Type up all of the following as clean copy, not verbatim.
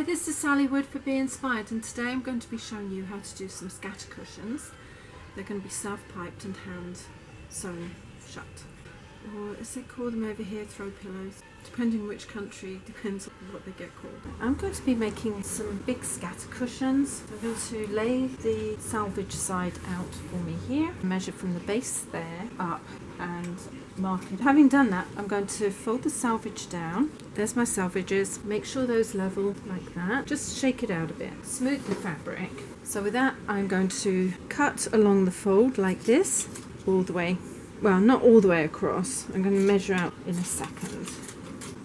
this is Sally Wood for Be Inspired, and today I'm going to be showing you how to do some scatter cushions. They're going to be self-piped and hand sewn shut. Or as they call them over here, throw pillows. Depending which country, depends on what they get called. I'm going to be making some big scatter cushions. I'm going to lay the salvage side out for me here, measure from the base there up and mark it. Having done that, I'm going to fold the salvage down. There's my salvages. Make sure those level like that. Just shake it out a bit. Smooth the fabric. So with that, I'm going to cut along the fold like this, all the way. Well, not all the way across. I'm going to measure out in a second.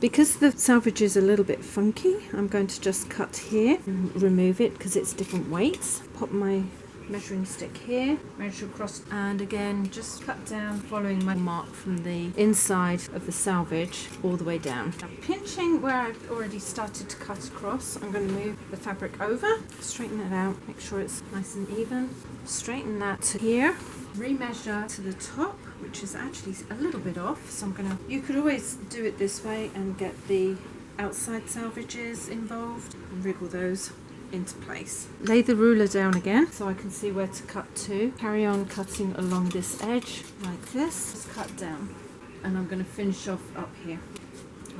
Because the salvage is a little bit funky, I'm going to just cut here and remove it because it's different weights. Pop my measuring stick here, measure across, and again just cut down following my mark from the inside of the salvage all the way down. Now pinching where I've already started to cut across, I'm going to move the fabric over, straighten it out, make sure it's nice and even. Straighten that to here, remeasure to the top, which is actually a little bit off, so you could always do it this way and get the outside salvages involved and wriggle those into place. Lay the ruler down again so I can see where to cut to. Carry on cutting along this edge like this. Just cut down, and I'm going to finish off up here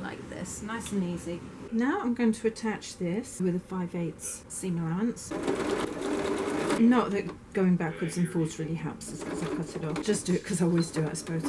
like this, nice and easy. Now I'm going to attach this with a 5/8 seam allowance. Not that going backwards and forwards really helps, it's because I cut it off. Just do it because I always do it, I suppose.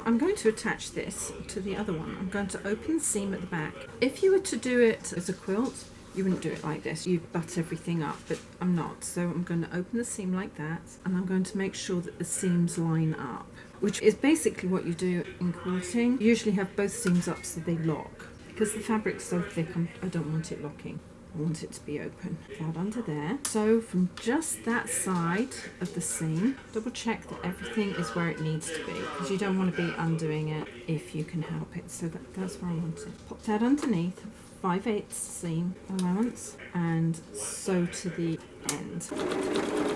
I'm going to attach this to the other one. I'm going to open the seam at the back. If you were to do it as a quilt, you wouldn't do it like this. You'd butt everything up, but I'm not. So I'm going to open the seam like that, and I'm going to make sure that the seams line up, which is basically what you do in quilting. You usually have both seams up so they lock. Because the fabric's so thick, I don't want it locking. I want it to be open. That under there. So from just that side of the seam, double check that everything is where it needs to be, because you don't want to be undoing it if you can help it. So that's where I want it. Pop that underneath, 5/8 seam allowance, and sew to the end.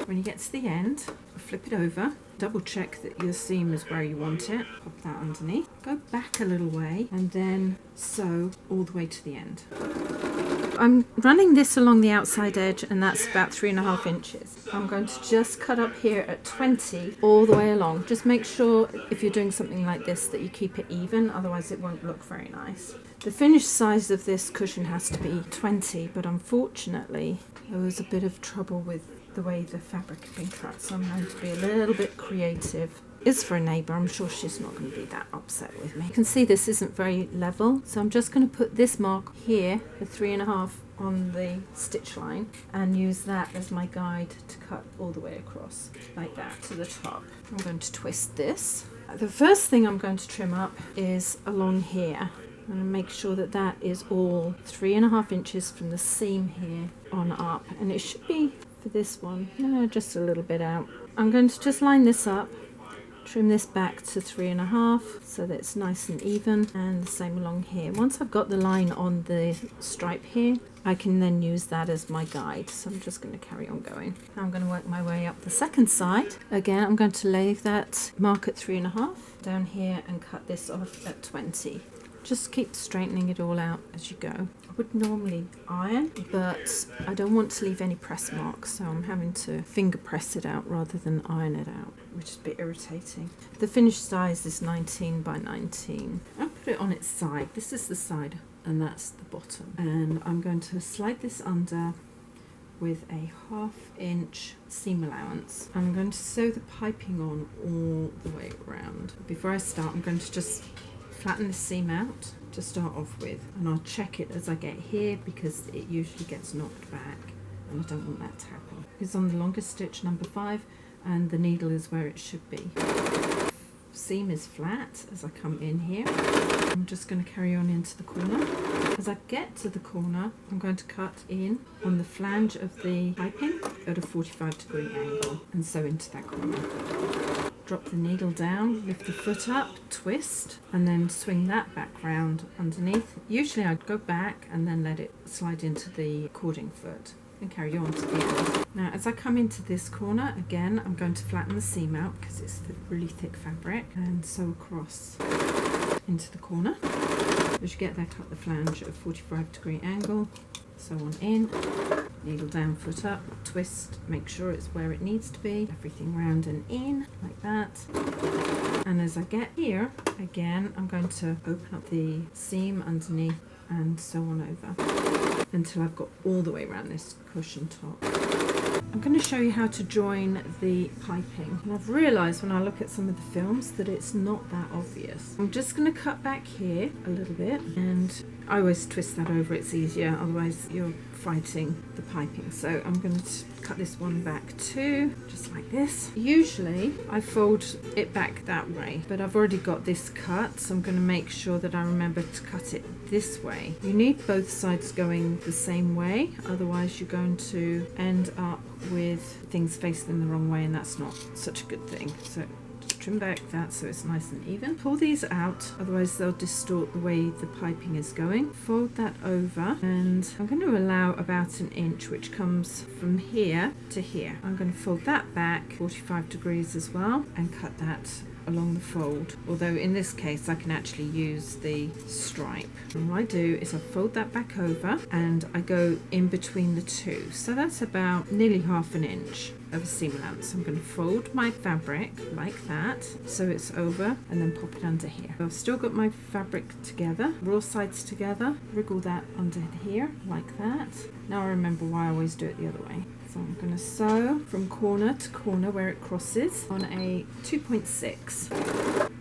When you get to the end, flip it over, double check that your seam is where you want it, pop that underneath, go back a little way, and then sew all the way to the end. I'm running this along the outside edge, and that's about 3.5 inches. I'm going to just cut up here at 20 all the way along. Just make sure if you're doing something like this that you keep it even, otherwise it won't look very nice. The finished size of this cushion has to be 20, but unfortunately there was a bit of trouble with the way the fabric had been cut, so I'm going to be a little bit creative. It's for a neighbour, I'm sure she's not going to be that upset with me. You can see this isn't very level, so I'm just going to put this mark here, the 3.5 on the stitch line, and use that as my guide to cut all the way across, like that, to the top. I'm going to twist this. The first thing I'm going to trim up is along here. I'm going to make sure that that is all 3.5 inches from the seam here on up, and it should be for this one, no, just a little bit out. I'm going to just line this up, trim this back to 3.5 so that it's nice and even, and the same along here. Once I've got the line on the stripe here, I can then use that as my guide, so I'm just going to carry on going. Now I'm going to work my way up the second side. Again, I'm going to lay that mark at 3.5 down here and cut this off at 20. Just keep straightening it all out as you go. I would normally iron, but I don't want to leave any press marks, so I'm having to finger press it out rather than iron it out, which is a bit irritating. The finished size is 19 by 19. I'll put it on its side. This is the side and that's the bottom. And I'm going to slide this under with a 1/2 inch seam allowance. I'm going to sew the piping on all the way around. Before I start, I'm going to just flatten the seam out to start off with, and I'll check it as I get here because it usually gets knocked back and I don't want that to happen. It's on the longest stitch, number 5, and the needle is where it should be. Seam is flat as I come in here. I'm just going to carry on into the corner. As I get to the corner, I'm going to cut in on the flange of the piping at a 45-degree angle and sew into that corner. Drop the needle down, lift the foot up, twist, and then swing that back round underneath. Usually I'd go back and then let it slide into the cording foot and carry on to the end. Now as I come into this corner, again I'm going to flatten the seam out because it's really thick fabric, and sew across into the corner. As you get there, cut the flange at a 45-degree angle, sew on in, needle down, foot up, twist, make sure it's where it needs to be, everything round and in like that. And as I get here, again, I'm going to open up the seam underneath and sew on over until I've got all the way around this cushion top. I'm going to show you how to join the piping, and I've realised when I look at some of the films that it's not that obvious. I'm just going to cut back here a little bit, and I always twist that over, it's easier, otherwise you're fighting the piping. So I'm going to cut this one back too, just like this. Usually I fold it back that way, but I've already got this cut, so I'm going to make sure that I remember to cut it this way. You need both sides going the same way, otherwise you're going to end up with things facing the wrong way, and that's not such a good thing. So just trim back that so it's nice and even. Pull these out, otherwise they'll distort the way the piping is going. Fold that over, and I'm going to allow about an inch, which comes from here to here. I'm going to fold that back 45 degrees as well and cut that along the fold, although in this case I can actually use the stripe. And what I do is I fold that back over and I go in between the two, so that's about nearly half an inch of a seam allowance. I'm going to fold my fabric like that so it's over, and then pop it under here. So I've still got my fabric together, raw sides together, wriggle that under here like that. Now I remember why I always do it the other way. So I'm going to sew from corner to corner where it crosses on a 2.6.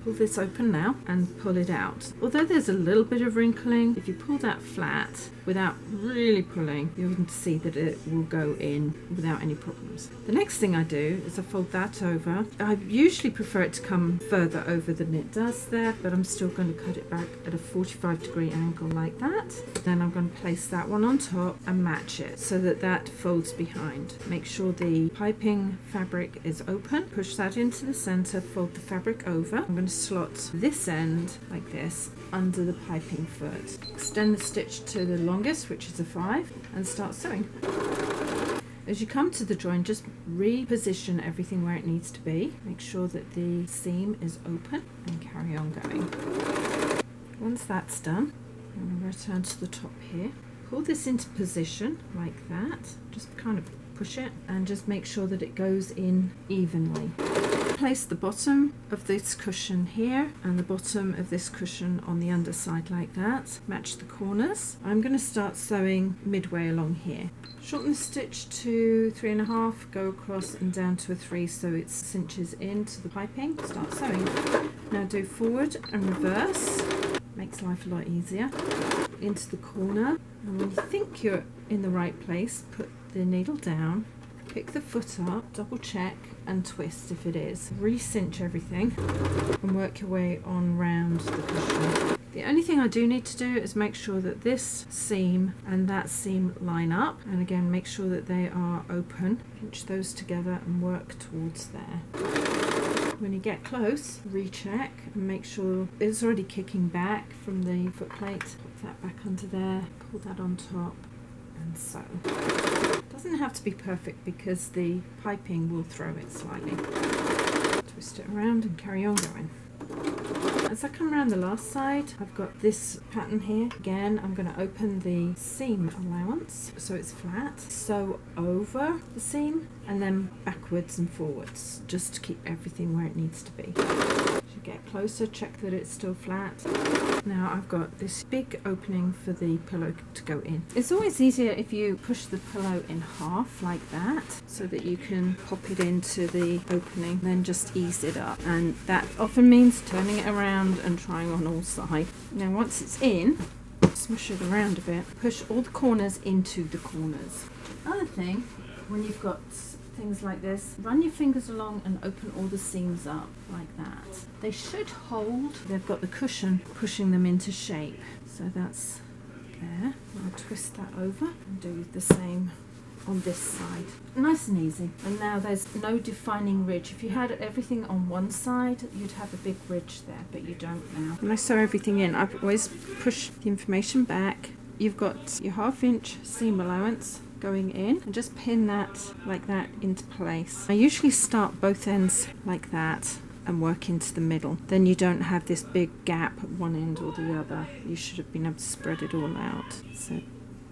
Pull this open now and pull it out. Although there's a little bit of wrinkling, if you pull that flat without really pulling, you'll see that it will go in without any problems. The next thing I do is I fold that over. I usually prefer it to come further over than it does there, but I'm still going to cut it back at a 45-degree angle like that. Then I'm going to place that one on top and match it so that that folds behind. Make sure the piping fabric is open, push that into the center, fold the fabric over. I'm going to slot this end like this under the piping foot. Extend the stitch to the longest, which is a 5, and start sewing. As you come to the join, just reposition everything where it needs to be. Make sure that the seam is open and carry on going. Once that's done, I'm going to return to the top here. Pull this into position like that. Just kind of push it and just make sure that it goes in evenly. Place the bottom of this cushion here and the bottom of this cushion on the underside like that. Match the corners. I'm going to start sewing midway along here. Shorten the stitch to 3.5, go across and down to a 3 so it cinches into the piping. Start sewing. Now do forward and reverse. Makes life a lot easier. Into the corner, and when you think you're in the right place, put the needle down, pick the foot up, double check and twist if it is. Re-cinch everything and work your way on round the cushion. The only thing I do need to do is make sure that this seam and that seam line up, and again make sure that they are open. Pinch those together and work towards there. When you get close, recheck and make sure it's already kicking back from the foot plate. Pop that back under there, pull that on top and sew. It doesn't have to be perfect because the piping will throw it slightly. Twist it around and carry on going. As I come around the last side, I've got this pattern here. Again, I'm going to open the seam allowance so it's flat. Sew over the seam and then backwards and forwards, just to keep everything where it needs to be. As you get closer, check that it's still flat. Now I've got this big opening for the pillow to go in. It's always easier if you push the pillow in half like that so that you can pop it into the opening, then just ease it up. And that often means turning it around and trying on all sides. Now once it's in, smush it around a bit, push all the corners into the corners. Another thing, when you've got things like this, run your fingers along and open all the seams up like that. They should hold. They've got the cushion pushing them into shape. So that's there. I'll twist that over and do the same on this side. Nice and easy. And now there's no defining ridge. If you had everything on one side, you'd have a big ridge there, but you don't now. When I sew everything in, I always push the information back. You've got your 1/2 inch seam allowance going in, and just pin that like that into place. I usually start both ends like that and work into the middle. Then you don't have this big gap at one end or the other. You should have been able to spread it all out. So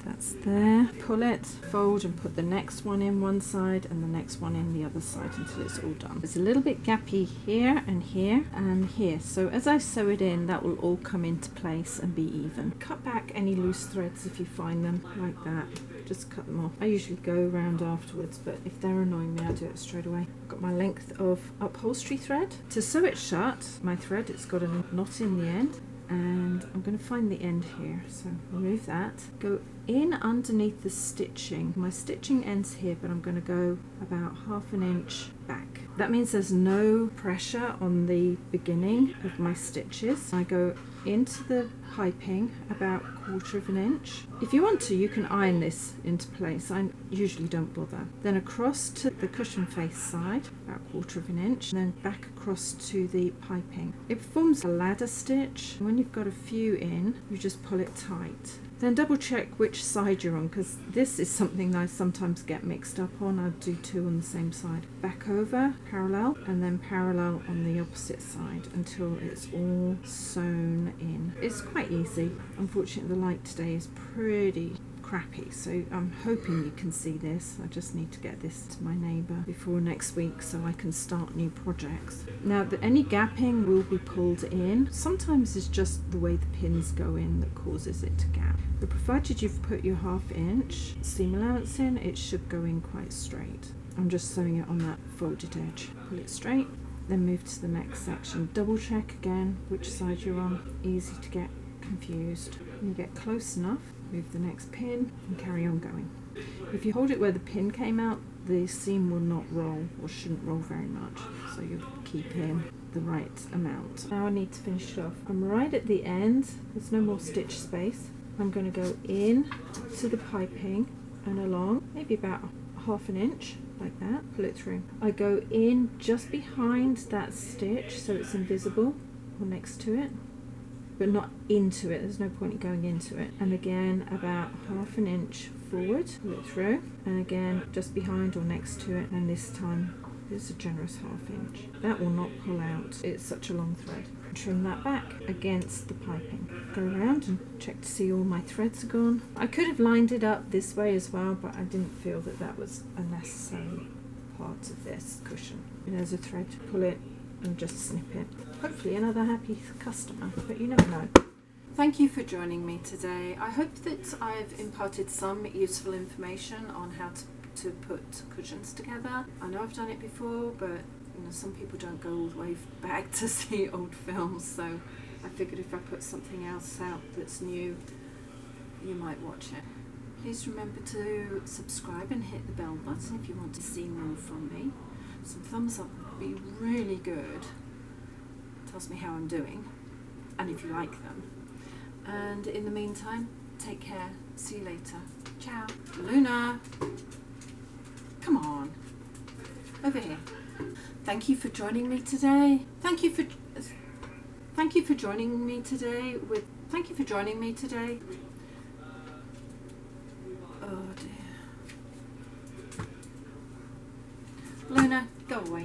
That's there. Pull it, fold and put the next one in one side and the next one in the other side until it's all done. It's a little bit gappy here and here and here. So as I sew it in, that will all come into place and be even. Cut back any loose threads if you find them like that. Just cut them off. I usually go around afterwards, but if they're annoying me, I do it straight away. I've got my length of upholstery thread. To sew it shut, my thread, it's got a knot in the end. And I'm going to find the end here, so remove that, go in underneath the stitching. My stitching ends here, but I'm going to go about 1/2 inch back. That means there's no pressure on the beginning of my stitches. I go into the piping about 1/4 inch. If you want to, you can iron this into place. I usually don't bother. Then across to the cushion face side, about 1/4 inch, and then back across to the piping. It forms a ladder stitch. When you've got a few in, you just pull it tight. Then double check which side you're on, because this is something I sometimes get mixed up on. I'll do 2 on the same side. Back over, parallel, and then parallel on the opposite side until it's all sewn in. It's quite easy. Unfortunately, the light today is pretty crappy, so I'm hoping you can see this. I just need to get this to my neighbour before next week so I can start new projects. Now, any gapping will be pulled in. Sometimes it's just the way the pins go in that causes it to gap. But provided you've put your 1/2 inch seam allowance in, it should go in quite straight. I'm just sewing it on that folded edge. Pull it straight, then move to the next section. Double check again which side you're on. Easy to get confused. When you get close enough, move the next pin and carry on going. If you hold it where the pin came out, the seam will not roll, or shouldn't roll very much, so you'll keep in the right amount. Now I need to finish it off. I'm right at the end, there's no more stitch space. I'm going to go in to the piping and along, maybe about 1/2 inch, like that, pull it through. I go in just behind that stitch so it's invisible, or next to it, but not into it. There's no point in going into it. And again, about 1/2 inch forward, pull it through, and again just behind or next to it, and this time it's a generous 1/2 inch. That will not pull out, it's such a long thread. Trim that back against the piping. Go around and check to see all my threads are gone. I could have lined it up this way as well, but I didn't feel that that was a necessary part of this cushion. There's a thread, pull it and just snip it. Hopefully another happy customer, but you never know. Thank you for joining me today. I hope that I've imparted some useful information on how to put cushions together. I know I've done it before, but some people don't go all the way back to see old films, so I figured if I put something else out that's new, you might watch it. Please remember to subscribe and hit the bell button if you want to see more from me. Some thumbs up would be really good. Tells me how I'm doing, and if you like them. And in the meantime, take care. See you later. Ciao. Luna! Come on. Over here. Thank you for joining me today. Thank you for joining me today. Oh dear. Luna, go away.